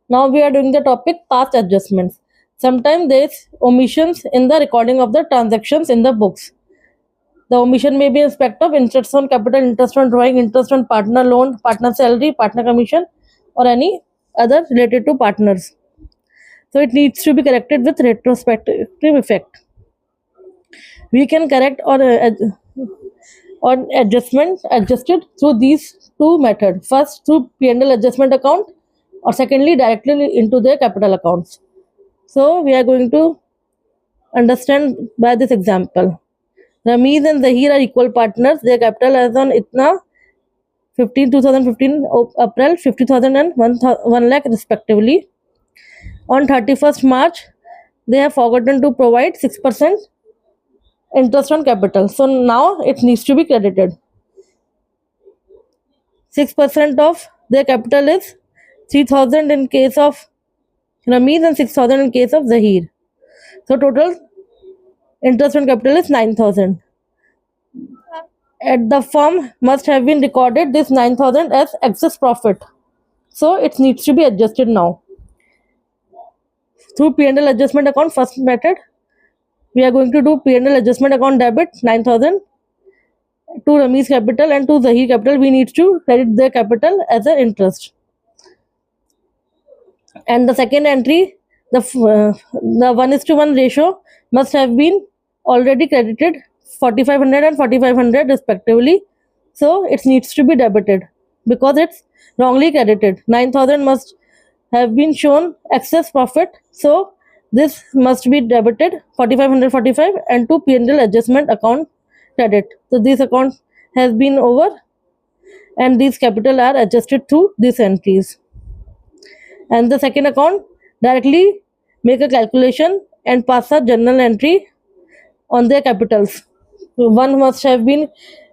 Now we are doing the topic past adjustments. Sometimes there is omissions in the recording of the transactions in the books. The omission may be in respect of interest on capital, interest on drawing, interest on partner loan, partner salary, partner commission, or any other related to partners. So it needs to be corrected with retrospective effect. We can correct or adjusted through these two methods. First through P&L adjustment account, or secondly directly into their capital accounts. So we are going to understand by this example. Rameez and Zahir are equal partners. Their capital as on itna 2015 April 50,000 and 1 lakh respectively. On 31st March, they have forgotten to provide 6% interest on capital. So now it needs to be credited. 6% of their capital is 3,000 in case of Rameez and 6,000 in case of Zahir. So total interest on capital is 9,000. At the firm must have been recorded this 9,000 as excess profit. So it needs to be adjusted now. Through P&L adjustment account, first method, we are going to do P&L adjustment account debit 9,000 to Rameez capital and to Zahir capital. We need to credit their capital as an interest. And the second entry, the 1:1 ratio must have been already credited 4,500 and 4,500 respectively. So it needs to be debited because it's wrongly credited. 9,000 must have been shown excess profit. So this must be debited 4,500 45 and to P&L adjustment account credit. So this account has been over and these capital are adjusted through these entries. And the second account, directly make a calculation and pass a journal entry on their capitals. One must have been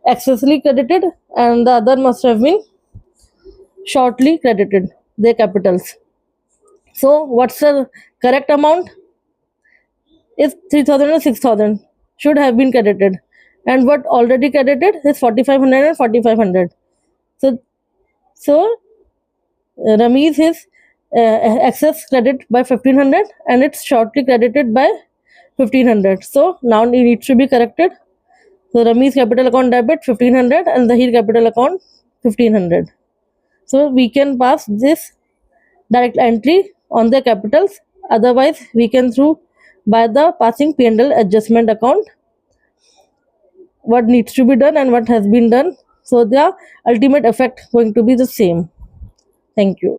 excessively credited and the other must have been shortly credited, their capitals. So what's the correct amount? Is 3,000 and 6,000 should have been credited, and what already credited is 4,500 and 4,500. So Rameez is excess credit by 1,500 and it's shortly credited by 1,500. So now it needs to be corrected. So Rameez capital account debit 1,500 and Zahir capital account 1,500. So we can pass this direct entry on their capitals. Otherwise, we can through by the passing P&L adjustment account what needs to be done and what has been done. So the ultimate effect going to be the same. Thank you.